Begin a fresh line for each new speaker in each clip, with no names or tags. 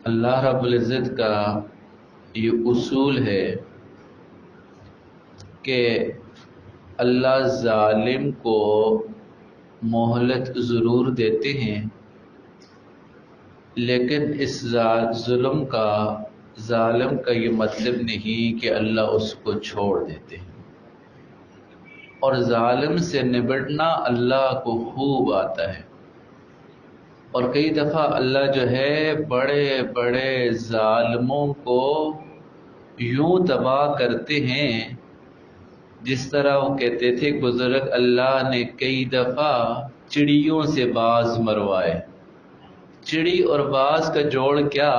اللہ رب العزت کا یہ اصول ہے کہ اللہ ظالم کو مہلت ضرور دیتے ہیں، لیکن اس ظالم کا یہ مطلب نہیں کہ اللہ اس کو چھوڑ دیتے ہیں، اور ظالم سے نبٹنا اللہ کو خوب آتا ہے۔ اور کئی دفعہ اللہ جو ہے بڑے بڑے ظالموں کو یوں تباہ کرتے ہیں، جس طرح وہ کہتے تھے بزرگ، اللہ نے کئی دفعہ چڑیوں سے باز مروائے۔ چڑی اور باز کا جوڑ کیا،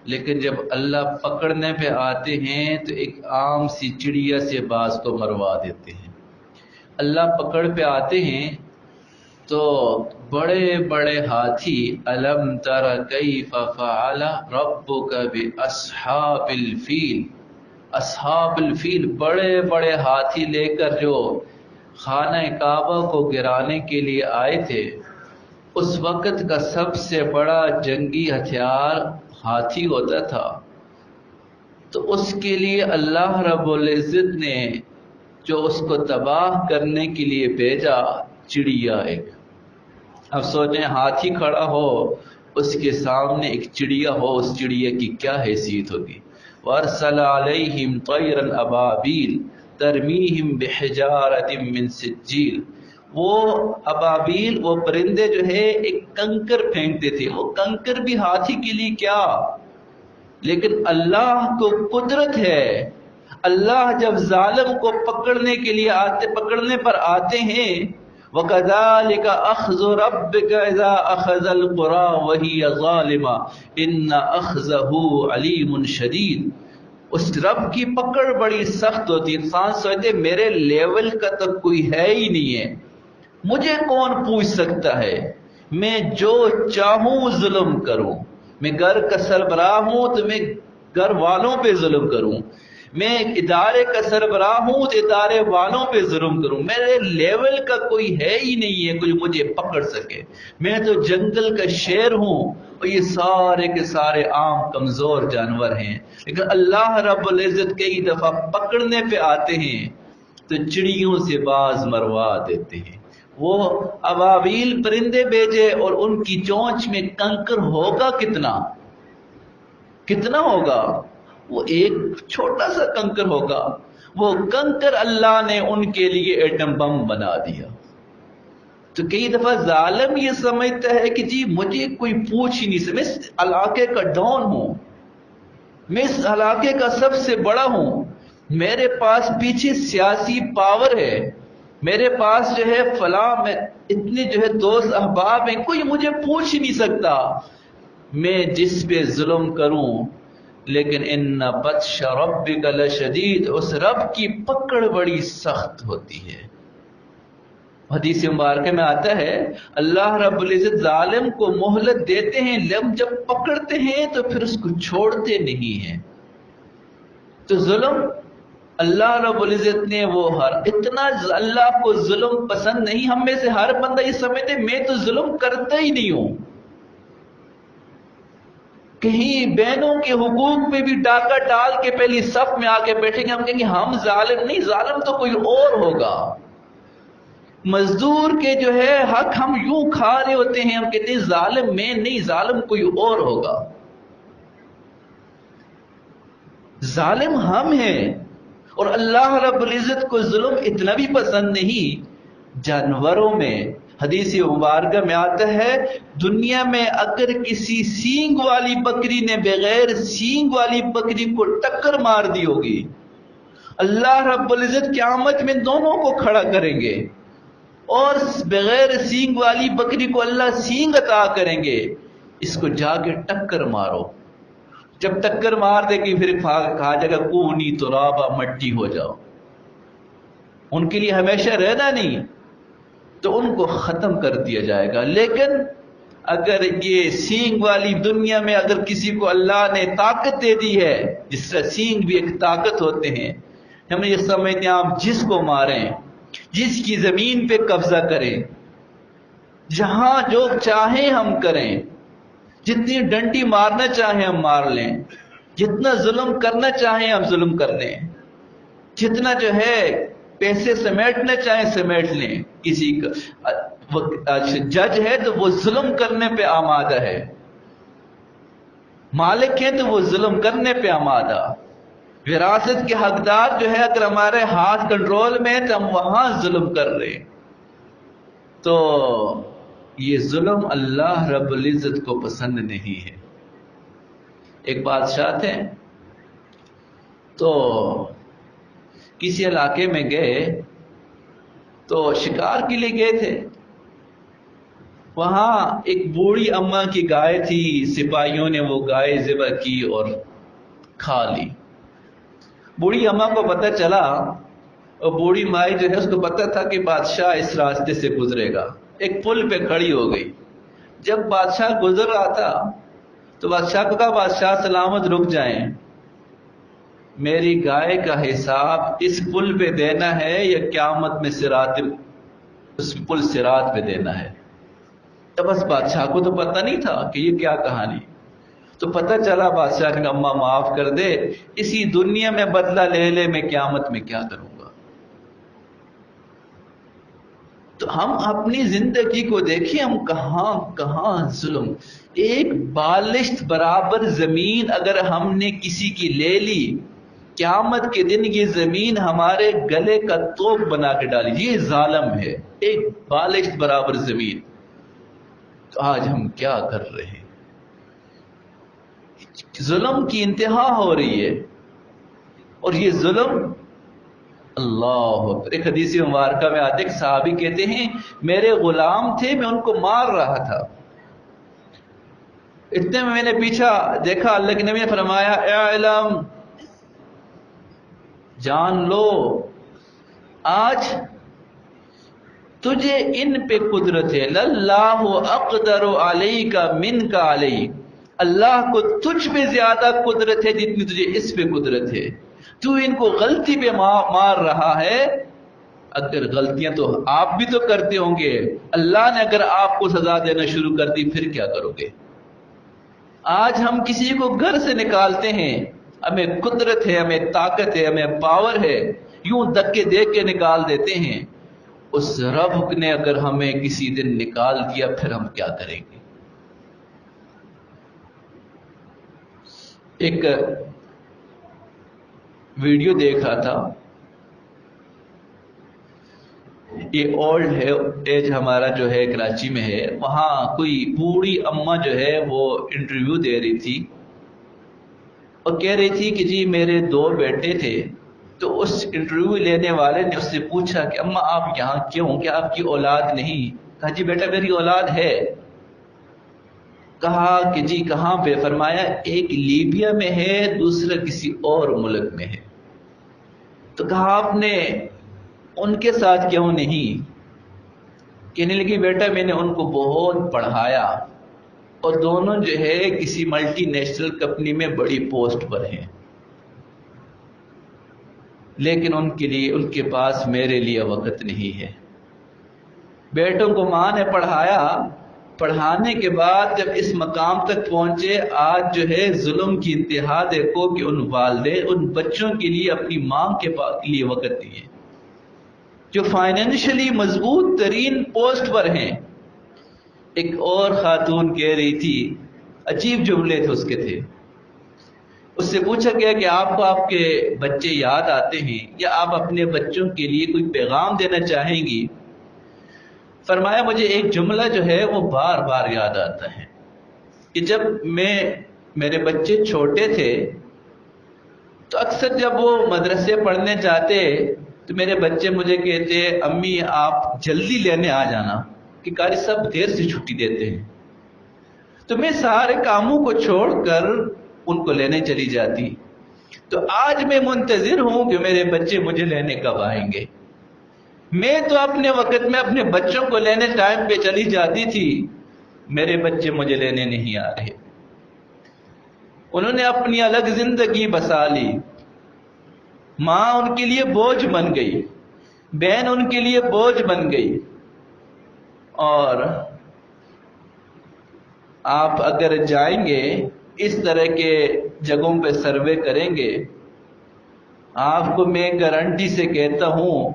لیکن جب اللہ پکڑنے پہ آتے ہیں تو ایک عام سی چڑیا سے باز کو مروا دیتے ہیں۔ اللہ پکڑ پہ آتے ہیں تو بڑے بڑے ہاتھی، الم تر کیف فعل ربک باصحاب الفیل، اصحاب الفیل بڑے بڑے ہاتھی لے کر جو خانہ کعبہ کو گرانے کے لیے آئے تھے، اس وقت کا سب سے بڑا جنگی ہتھیار ہاتھی ہوتا تھا، تو اس کے لیے اللہ رب العزت نے جو اس کو تباہ کرنے کے لیے بھیجا چڑیا ایک۔ اب سوچیں ہاتھی کھڑا ہو، اس کے سامنے ایک چڑیا ہو، اس چڑیا کی کیا حیثیت ہوگی۔ وَأَرْسَلَ عَلَيْهِمْ طَيْرًا أَبَابِيلَ تَرْمِيهِمْ بِحِجَارَةٍ مِّن سِجِّيلٍ، وہ ابابیل، وہ پرندے جو ہے ایک کنکر پھینکتے تھے، وہ کنکر بھی ہاتھی کے لیے کیا، لیکن اللہ کو قدرت ہے۔ اللہ جب ظالم کو پکڑنے کے لیے پکڑنے پر آتے ہیں، وَكَذَلِكَ أَخْذُ رَبِّكَ إِذَا أَخَذَ الْقُرَىٰ وَهِيَ ظَالِمَةٌ إِنَّ أَخْذَهُ عَلِيمٌ شَدِيدٌ۔ اس رب کی پکڑ بڑی سخت ہوتی ہے۔ انسان سوچتے میرے لیول کا تو کوئی ہے ہی نہیں ہے، مجھے کون پوچھ سکتا ہے، میں جو چاہوں ظلم کروں، میں گھر کا سربراہ ہوں تو میں گھر والوں پہ ظلم کروں، میں ایک ادارے کا سربراہ ہوں تو ادارے والوں پہ ظلم کروں، میرے لیول کا کوئی ہے ہی نہیں ہے کوئی مجھے پکڑ سکے، میں تو جنگل کا شیر ہوں اور یہ سارے کے سارے عام کمزور جانور ہیں۔ لیکن اللہ رب العزت کئی دفعہ پکڑنے پہ آتے ہیں تو چڑیوں سے باز مروا دیتے ہیں۔ وہ ابابیل پرندے بھیجے اور ان کی چونچ میں کنکر ہوگا کتنا ہوگا، وہ ایک چھوٹا سا کنکر ہوگا، وہ کنکر اللہ نے ان کے لیے ایٹم بم بنا دیا۔ تو کئی دفعہ ظالم یہ سمجھتا ہے کہ جی مجھے کوئی پوچھ ہی نہیں سکتا، میں اس علاقے کا ڈان ہوں، میں اس علاقے کا سب سے بڑا ہوں، میرے پاس پیچھے سیاسی پاور ہے، میرے پاس جو ہے فلاں میں اتنے جو ہے دوست احباب ہیں، کوئی مجھے پوچھ ہی نہیں سکتا، میں جس پہ ظلم کروں۔ لیکن ان بطش ربک لشدید، اس رب کی پکڑ بڑی سخت ہوتی ہے۔ حدیث مبارکہ میں آتا ہے اللہ رب العزت ظالم کو مہلت دیتے ہیں، جب پکڑتے ہیں تو پھر اس کو چھوڑتے نہیں ہیں۔ تو ظلم اللہ رب العزت نے وہ اتنا اللہ کو ظلم پسند نہیں۔ ہم میں سے ہر بندہ یہ سمجھتے میں تو ظلم کرتا ہی نہیں ہوں، کہیں بہنوں کے حقوق پہ بھی ڈاکہ ڈال کے پہلی صف میں آ کے بیٹھیں گے، ہم کہیں گے ہم ظالم نہیں، ظالم تو کوئی اور ہوگا۔ مزدور کے جو ہے حق ہم یوں کھا رہے ہوتے ہیں، ہم کہتے ہیں ظالم میں نہیں، ظالم کوئی اور ہوگا۔ ظالم ہم ہیں، اور اللہ رب العزت کو ظلم اتنا بھی پسند نہیں۔ جانوروں میں حدیث مبارکہ میں آتا ہے دنیا میں اگر کسی سینگ والی بکری نے بغیر سینگ والی بکری کو ٹکر مار دی ہوگی، اللہ رب العزت قیامت میں دونوں کو کھڑا کریں گے، اور بغیر سینگ والی بکری کو اللہ سینگ عطا کریں گے، اس کو جا کے ٹکر مارو۔ جب ٹکر مار دے گی پھر کہا جائے گا کونی ترابا، مٹی ہو جاؤ، ان کے لیے ہمیشہ رہنا نہیں، تو ان کو ختم کر دیا جائے گا۔ لیکن اگر یہ سینگ والی دنیا میں اگر کسی کو اللہ نے طاقت دے دی ہے، جس طرح سینگ بھی ایک طاقت ہوتے ہیں، ہم یہ سمجھتے ہیں آپ جس کو ماریں، جس کی زمین پہ قبضہ کریں، جہاں جو چاہیں ہم کریں، جتنی ڈنڈی مارنا چاہیں ہم مار لیں، جتنا ظلم کرنا چاہیں ہم ظلم کر لیں، جتنا جو ہے پیسے سمیٹنا چاہیں سمیٹ لیں. کسی کا جج ہے تو وہ ظلم کرنے پہ آمادہ ہے، مالک ہیں تو وہ ظلم کرنے پہ آمادہ. وراثت کے حقدار جو ہے اگر ہمارے ہاتھ کنٹرول میں ہے تو ہم وہاں ظلم کر رہے ہیں. تو یہ ظلم اللہ رب العزت کو پسند نہیں ہے. ایک بادشاہ تھے، تو کسی علاقے میں گئے، تو شکار کے لیے گئے تھے. وہاں ایک بوڑھی اماں کی گائے تھی، سپاہیوں نے وہ گائے ذبح کی اور کھا لی. بوڑھی اماں کو پتہ چلا، اور بوڑھی مائی جو ہے اس کو پتہ تھا کہ بادشاہ اس راستے سے گزرے گا، ایک پل پہ کھڑی ہو گئی. جب بادشاہ گزر رہا تھا تو بادشاہ کو کہا، بادشاہ سلامت رک جائیں، میری گائے کا حساب اس پل پہ دینا ہے یا قیامت میں صراط، اس پل صراط پہ دینا ہے. تو بس بادشاہ کو تو پتہ نہیں تھا کہ یہ کیا کہانی. تو پتہ چلا بادشاہ نے، اماں معاف کر دے، اسی دنیا میں بدلہ لے لے، میں قیامت میں کیا کروں گا. تو ہم اپنی زندگی کو دیکھیں، ہم کہاں کہاں ظلم. ایک بالشت برابر زمین اگر ہم نے کسی کی لے لی، قیامت کے دن یہ زمین ہمارے گلے کا توپ بنا کے ڈالی. یہ ظالم ہے، ایک بالشت برابر زمین. تو آج ہم کیا کر رہے ہیں؟ ظلم کی انتہا ہو رہی ہے. اور یہ ظلم، اللہ اکبر. ایک حدیث مبارکہ میں آتے، ایک صحابی کہتے ہیں میرے غلام تھے، میں ان کو مار رہا تھا. اتنے میں نے پیچھا دیکھا، اللہ کے نبی نے فرمایا، اعلم، جان لو، آج تجھے ان پہ قدرت ہے. للہ اقدر علیک منک علیک، اللہ کو تجھ پہ زیادہ قدرت ہے جتنی تجھے اس پہ قدرت ہے. تو ان کو غلطی پہ مار رہا ہے. اگر غلطیاں تو آپ بھی تو کرتے ہوں گے، اللہ نے اگر آپ کو سزا دینا شروع کر دی پھر کیا کرو گے؟ آج ہم کسی کو گھر سے نکالتے ہیں، ہمیں قدرت ہے، ہمیں طاقت ہے، ہمیں پاور ہے، یوں دھکے دے کے نکال دیتے ہیں. اس رب نے اگر ہمیں کسی دن نکال دیا پھر ہم کیا کریں گے؟ ایک ویڈیو دیکھ رہا تھا، یہ اولڈ ہے ایج ہمارا جو ہے کراچی میں ہے، وہاں کوئی بوڑھی اماں جو ہے وہ انٹرویو دے رہی تھی اور کہہ رہی تھی کہ جی میرے 2 بیٹے تھے. تو اس انٹرویو لینے والے نے اس سے پوچھا کہ اماں آپ یہاں کیوں، کیا آپ کی اولاد نہیں؟ کہا جی بیٹا میری اولاد ہے. کہا کہ جی کہاں پہ؟ فرمایا ایک لیبیا میں ہے، دوسرا کسی اور ملک میں ہے. تو کہا آپ نے ان کے ساتھ کیوں نہیں؟ کہنے لگی بیٹا میں نے ان کو بہت پڑھایا اور دونوں جو ہے کسی ملٹی نیشنل کمپنی میں بڑی پوسٹ پر ہیں، لیکن ان کے لیے، ان کے پاس میرے لیے وقت نہیں ہے. بیٹوں کو ماں نے پڑھایا، پڑھانے کے بعد جب اس مقام تک پہنچے، آج جو ہے ظلم کی انتہا دیکھو کہ ان والدین ان بچوں کے لیے اپنی ماں کے لیے وقت نہیں ہے، جو فائنینشلی مضبوط ترین پوسٹ پر ہیں. ایک اور خاتون کہہ رہی تھی، عجیب جملے تھے اس کے تھے، اس سے پوچھا گیا کہ آپ کو آپ کے بچے یاد آتے ہیں یا آپ اپنے بچوں کے لیے کوئی پیغام دینا چاہیں گی؟ فرمایا مجھے ایک جملہ جو ہے وہ بار بار یاد آتا ہے کہ جب میرے بچے چھوٹے تھے تو اکثر جب وہ مدرسے پڑھنے جاتے تو میرے بچے مجھے کہتے امی آپ جلدی لینے آ جانا، کہ قاری صاحب دیر سے چھٹی دیتے ہیں. تو میں سارے کاموں کو چھوڑ کر ان کو لینے چلی جاتی. تو آج میں منتظر ہوں کہ میرے بچے مجھے لینے کب آئیں گے. میں تو اپنے وقت میں اپنے بچوں کو لینے ٹائم پہ چلی جاتی تھی، میرے بچے مجھے لینے نہیں آ رہے. انہوں نے اپنی الگ زندگی بسا لی. ماں ان کے لیے بوجھ بن گئی، بہن ان کے لیے بوجھ بن گئی. اور آپ اگر جائیں گے اس طرح کے جگہوں پہ سروے کریں گے، آپ کو میں گارنٹی سے کہتا ہوں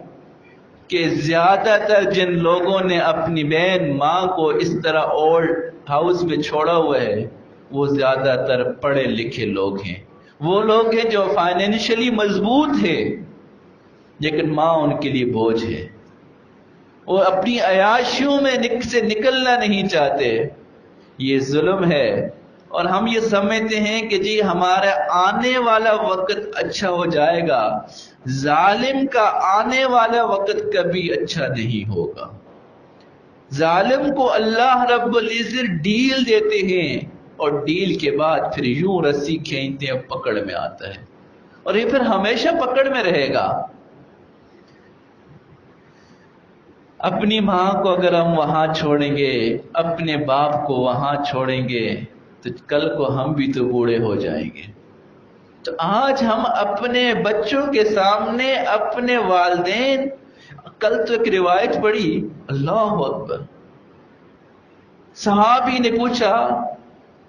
کہ زیادہ تر جن لوگوں نے اپنی بہن ماں کو اس طرح اولڈ ہاؤس میں چھوڑا ہوا ہے وہ زیادہ تر پڑھے لکھے لوگ ہیں، وہ لوگ ہیں جو فائنینشلی مضبوط ہیں لیکن ماں ان کے لیے بوجھ ہے، وہ اپنی عیاشیوں میں سے نکلنا نہیں چاہتے۔ یہ ظلم ہے، اور ہم یہ سمجھتے ہیں کہ جی ہمارا آنے والا وقت اچھا ہو جائے گا۔ ظالم کا آنے والا وقت کبھی اچھا نہیں ہوگا۔ ظالم کو اللہ رب العزت ڈیل دیتے ہیں اور ڈیل کے بعد پھر یوں رسی کھینچتے ہیں، پکڑ میں آتا ہے اور یہ پھر ہمیشہ پکڑ میں رہے گا۔ اپنی ماں کو اگر ہم وہاں چھوڑیں گے، اپنے باپ کو وہاں چھوڑیں گے تو کل کو ہم بھی تو بوڑھے ہو جائیں گے۔ تو آج ہم اپنے بچوں کے سامنے اپنے والدین، کل تو ایک روایت پڑھی، اللہ اکبر، صحابی نے پوچھا،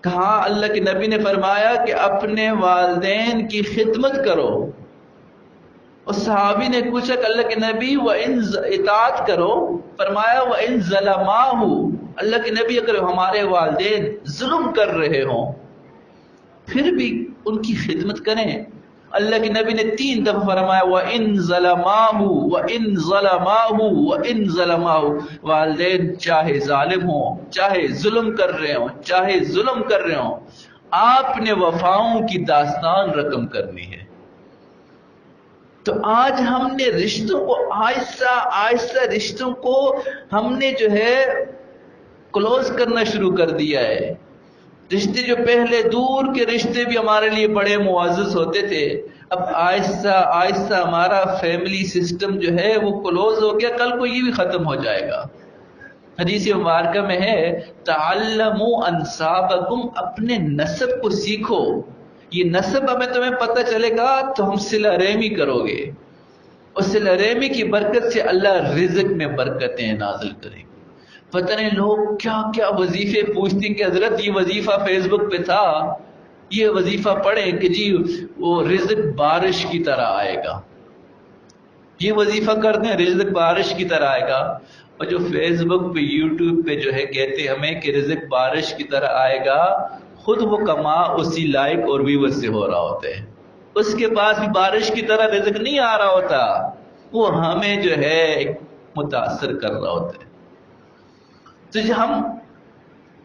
کہا اللہ کے نبی نے فرمایا کہ اپنے والدین کی خدمت کرو، اور صحابی نے پوچھا کہ اللہ کے نبی وَإِن اطاعت کرو، فرمایا وَإِن ظَلَمَاهُ، اللہ کے نبی اگر ہمارے والدین ظلم کر رہے ہوں پھر بھی ان کی خدمت کریں۔ اللہ کے نبی نے 3 دفعہ فرمایا وَإِن ظَلَمَاهُ وَإِن ظَلَمَاهُ وَإِن ظَلَمَاهُ، والدین چاہے ظالم ہوں، چاہے ظلم کر رہے ہوں، چاہے ظلم کر رہے ہوں، آپ نے وفاؤں کی داستان رقم کرنی ہے۔ تو آج ہم نے رشتوں کو آہستہ آہستہ رشتوں کو ہم نے جو ہے کلوز کرنا شروع کر دیا ہے۔ رشتے جو پہلے دور کے رشتے بھی ہمارے لیے بڑے معزز ہوتے تھے، اب آہستہ آہستہ ہمارا فیملی سسٹم جو ہے وہ کلوز ہو گیا، کل کو یہ بھی ختم ہو جائے گا۔ حدیث مبارکہ میں ہے تعلموا انسابکم، اپنے نسب کو سیکھو، یہ نسب ہمیں تمہیں پتہ چلے گا تو ہم صلہ رحمی کرو گے، اور صلہ رحمی کی برکت سے اللہ رزق میں برکتیں نازل کریں گے۔ پتہ نہیں لوگ کیا کیا وظیفے پوچھتے ہیں کہ حضرت یہ وظیفہ فیس بک پہ تھا، یہ وظیفہ پڑھیں کہ جی وہ رزق بارش کی طرح آئے گا، یہ وظیفہ کرتے ہیں رزق بارش کی طرح آئے گا، اور جو فیس بک پہ یوٹیوب پہ جو ہے کہتے ہمیں کہ رزق بارش کی طرح آئے گا، خود وہ کما اسی لائق اور ویور سے ہو رہا ہوتا ہے، اس کے پاس بھی بارش کی طرح رزق نہیں آ رہا ہوتا، وہ ہمیں جو ہے متاثر کر رہا ہوتا ہے۔ تو جو ہم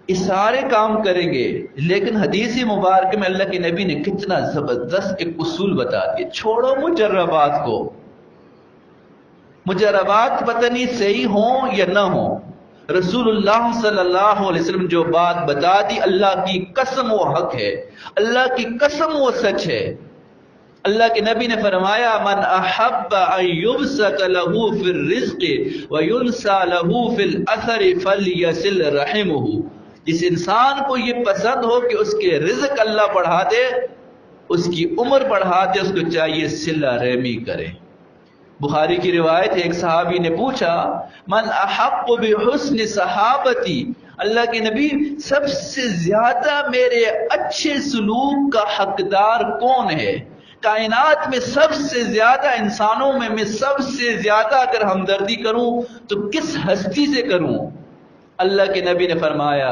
اس سارے کام کریں گے، لیکن حدیث مبارک میں اللہ کے نبی نے کتنا زبردست ایک اصول بتا دیا، چھوڑو مجربات کو، مجربات پتہ نہیں صحیح ہوں یا نہ ہوں، رسول اللہ صلی اللہ علیہ وسلم جو بات بتا دی اللہ کی قسم وہ حق ہے، اللہ کی قسم وہ سچ ہے۔ اللہ کے نبی نے فرمایا من احب ان یبسط له فی الرزق وینسى له فی الاثر فلیصل رحمه، جس انسان کو یہ پسند ہو کہ اس کے رزق اللہ بڑھا دے، اس کی عمر بڑھا دے، اس کو چاہیے صلہ رحمی کرے۔ بخاری کی روایت ہے، ایک صحابی نے پوچھا من احق بحسن صحابتی، اللہ کے نبی سب سے زیادہ میرے اچھے سلوک کا حقدار کون ہے؟ کائنات میں سب سے زیادہ، انسانوں میں سب سے زیادہ اگر ہمدردی کروں تو کس ہستی سے کروں؟ اللہ کے نبی نے فرمایا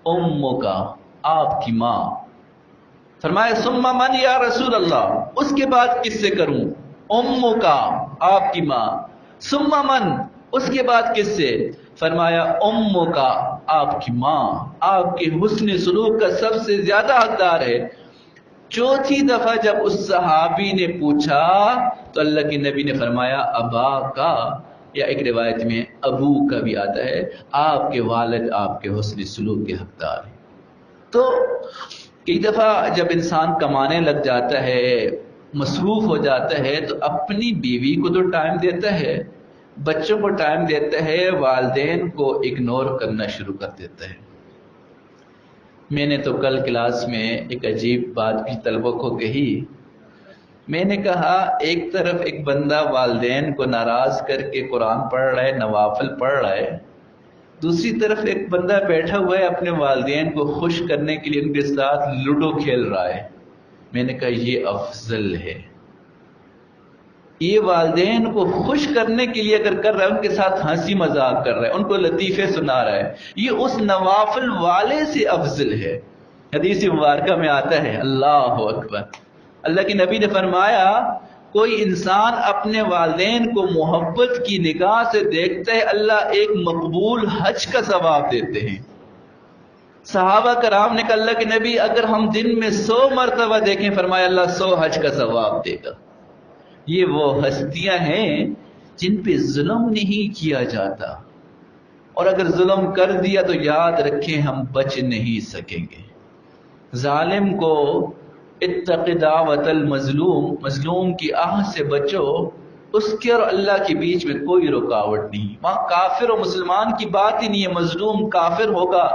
امک، آپ کی ماں۔ فرمایا ثم من یا رسول اللہ، اس کے بعد کس سے کروں؟ امک، آپ کی ماں۔ ثم من، اس کے بعد کس سے؟ فرمایا امک، آپ کی ماں آپ کے حسن سلوک کا سب سے زیادہ حقدار ہے۔ چوتھی دفعہ جب اس صحابی نے پوچھا تو اللہ کے نبی نے فرمایا ابا کا، یا ایک روایت میں ابو کا بھی آتا ہے، آپ کے والد آپ کے حسن سلوک کے حقدار ہیں۔ تو کئی دفعہ جب انسان کمانے لگ جاتا ہے، مصروف ہو جاتا ہے، تو اپنی بیوی کو تو ٹائم دیتا ہے، بچوں کو ٹائم دیتا ہے، والدین کو اگنور کرنا شروع کر دیتا ہے۔ میں نے تو کل کلاس میں ایک عجیب بات کی طلبوں کو کہی، میں نے کہا ایک طرف ایک بندہ والدین کو ناراض کر کے قرآن پڑھ رہا ہے، نوافل پڑھ رہا ہے، دوسری طرف ایک بندہ بیٹھا ہوا ہے اپنے والدین کو خوش کرنے کے لیے ان کے ساتھ لوڈو کھیل رہا ہے. میں نے کہا یہ افضل ہے. یہ والدین کو خوش کرنے کے لیے اگر کر رہا ہے، ان کے ساتھ ہنسی مذاق کر رہا ہے، ان کو لطیفے سنا رہا ہے، یہ اس نوافل والے سے افضل ہے. حدیث مبارکہ میں آتا ہے، اللہ اکبر، اللہ کے نبی نے فرمایا کوئی انسان اپنے والدین کو محبت کی نگاہ سے دیکھتا ہے، اللہ ایک مقبول حج کا ثواب دیتے ہیں. صحابہ کرام نے کہا اللہ کے نبی اگر ہم دن میں 100 مرتبہ دیکھیں، فرمایا اللہ 100 حج کا ثواب دے گا. یہ وہ ہستیاں ہیں جن پہ ظلم نہیں کیا جاتا، اور اگر ظلم کر دیا تو یاد رکھیں ہم بچ نہیں سکیں گے. ظالم کو اتق دعوت المظلوم، مظلوم کی آہ سے بچو، اس کے اور اللہ کے بیچ میں کوئی رکاوٹ نہیں. وہاں کافر و مسلمان کی بات ہی نہیں ہے. مظلوم کافر ہوگا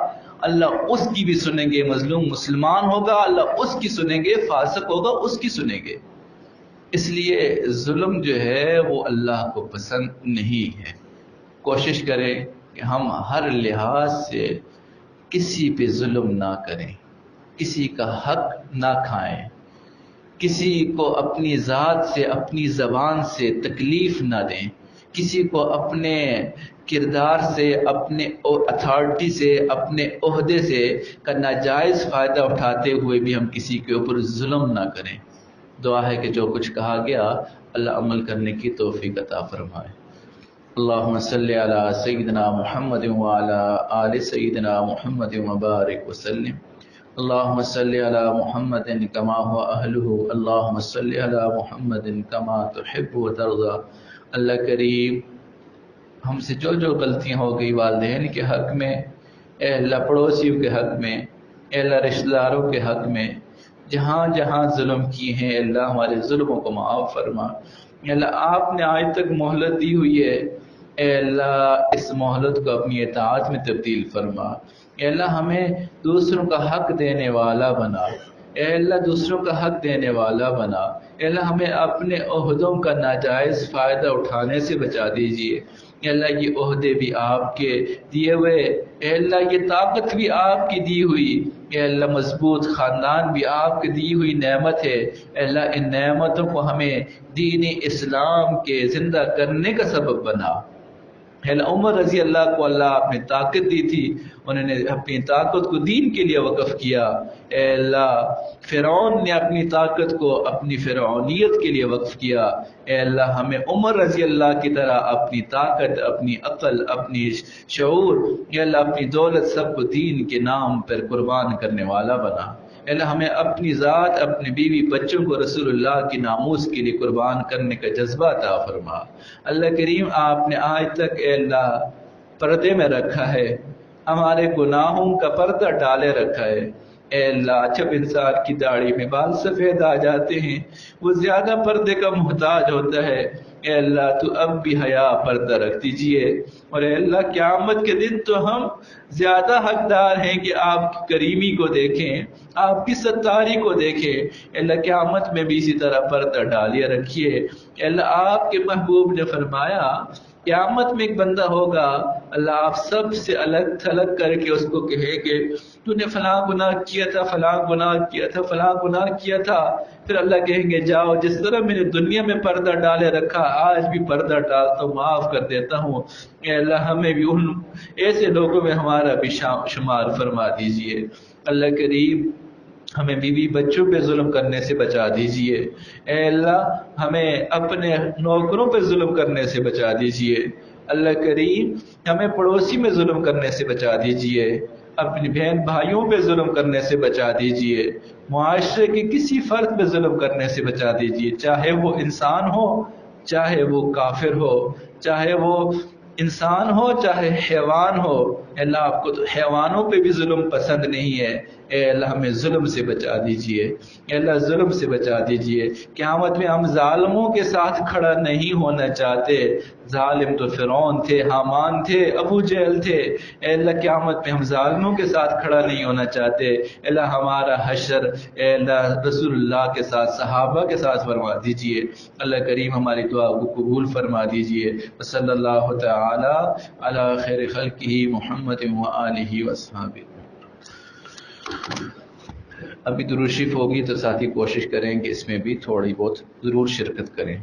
اللہ اس کی بھی سنیں گے، مظلوم مسلمان ہوگا اللہ اس کی سنیں گے، فاسق ہوگا اس کی سنیں گے. اس لیے ظلم جو ہے وہ اللہ کو پسند نہیں ہے. کوشش کریں کہ ہم ہر لحاظ سے کسی پہ ظلم نہ کریں، کسی کا حق نہ کھائیں، کسی کو اپنی ذات سے اپنی زبان سے تکلیف نہ دیں، کسی کو اپنے کردار سے، اپنے اتھارٹی سے، اپنے عہدے سے کا ناجائز فائدہ اٹھاتے ہوئے بھی ہم کسی کے اوپر ظلم نہ کریں. دعا ہے کہ جو کچھ کہا گیا اللہ عمل کرنے کی توفیق عطا فرمائے. اللہم صلی علی سیدنا محمد وعلی آل سیدنا محمد وبارک وسلم. اللہم صلی علی محمد کما هو اہلہ، اللہم صلی علی محمد کما تحب وترضى. اللہ کریم ہم سے جو جو غلطیاں ہو گئی والدین کے حق میں، اے اللہ پڑوسیوں کے حق میں، اے اللہ رشتہ داروں کے حق میں، جہاں جہاں ظلم کیے ہیں اے اللہ ہمارے ظلموں کو معاف فرما. اے اللہ آپ نے آج تک مہلت دی ہوئی ہے، اے اللہ اس مہلت کو اپنی اطاعت میں تبدیل فرما. اے اللہ ہمیں دوسروں کا حق دینے والا بنا، اے اللہ دوسروں کا حق دینے والا بنا. اے اللہ ہمیں اپنے عہدوں کا ناجائز فائدہ اٹھانے سے بچا دیجیے. اے اللہ یہ عہدے بھی آپ کے دیے ہوئے، اے اللہ یہ طاقت بھی آپ کی دی ہوئی، اے اللہ مضبوط خاندان بھی آپ کی دی ہوئی نعمت ہے. اے اللہ ان نعمتوں کو ہمیں دین اسلام کے زندہ کرنے کا سبب بنا. اے اللہ عمر رضی اللہ کو اللہ آپ نے طاقت دی تھی، انہوں نے اپنی طاقت کو دین کے لیے وقف کیا. اے اللہ فرعون نے اپنی طاقت کو اپنی فرعونیت کے لیے وقف کیا. اے اللہ ہمیں عمر رضی اللہ کی طرح اپنی طاقت، اپنی عقل، اپنی شعور، اے اللہ اپنی دولت سب کو دین کے نام پر قربان کرنے والا بنا. اے اللہ ہمیں اپنی ذات، اپنی بیوی بچوں کو رسول اللہ کی ناموس کے لیے قربان کرنے کا جذبہ عطا فرما. اللہ کریم آپ نے آج تک اے اللہ پردے میں رکھا ہے، ہمارے گناہوں کا پردہ ڈالے رکھا ہے. اے اللہ جب انسان کی داڑھی میں بال سفید آ جاتے ہیں وہ زیادہ پردے کا محتاج ہوتا ہے. اے اللہ تو اب بھی حیا پردہ رکھ دیجئے، اور اے اللہ قیامت کے دن تو ہم زیادہ حقدار ہیں کہ آپ کی کریمی کو دیکھیں، آپ کی ستاری کو دیکھیں. اے اللہ قیامت میں بھی اسی طرح پردہ ڈالیے رکھیے. اے اللہ آپ کے محبوب نے فرمایا قیامت میں ایک بندہ ہوگا، اللہ آپ سب سے الگ تھلگ کر کے اس کو کہے کہ تو نے فلاں گناہ کیا تھا، فلاں گناہ کیا تھا، فلاں گناہ کیا تھا. پھر اللہ کہیں گے جاؤ جس طرح میں نے دنیا میں پردہ ڈالے رکھا آج بھی پردہ ڈالتا ہوں، معاف کر دیتا ہوں. اے اللہ ہمیں بھی ان ایسے لوگوں میں ہمارا بھی شمار فرما دیجئے. اللہ کریم ہمیں بیوی بچوں پہ ظلم کرنے سے بچا دیجئے. اے اللہ ہمیں اپنے نوکروں پہ ظلم کرنے سے بچا دیجئے. اللہ کریم ہمیں پڑوسی میں ظلم کرنے سے بچا دیجئے. اپنی بہن بھائیوں پہ ظلم کرنے سے بچا دیجئے. معاشرے کے کسی فرد پہ ظلم کرنے سے بچا دیجئے، چاہے وہ انسان ہو، چاہے وہ کافر ہو، چاہے وہ انسان ہو چاہے حیوان ہو. اللہ آپ کو تو حیوانوں پہ بھی ظلم پسند نہیں ہے، اے اللہ ہمیں ظلم سے بچا دیجئے، اے اللہ ظلم سے بچا دیجئے۔ قیامت میں ہم ظالموں کے ساتھ کھڑا نہیں ہونا چاہتے، ظالم تو فرعون تھے، حامان تھے، ابو جہل تھے، اے اللہ قیامت میں ہم ظالموں کے ساتھ کھڑا نہیں ہونا چاہتے، اے اللہ ہمارا حشر اے اللہ رسول اللہ کے ساتھ، صحابہ کے ساتھ فرما دیجئے۔ اللہ کریم ہماری دعا کو قبول فرما دیجئے۔ صلی اللہ تعالی علی خیر خلقہ محمد و آلہ وصحبہ۔ ابھی درود شریف ہوگی تو ساتھی کوشش کریں کہ اس میں بھی تھوڑی بہت ضرور شرکت کریں۔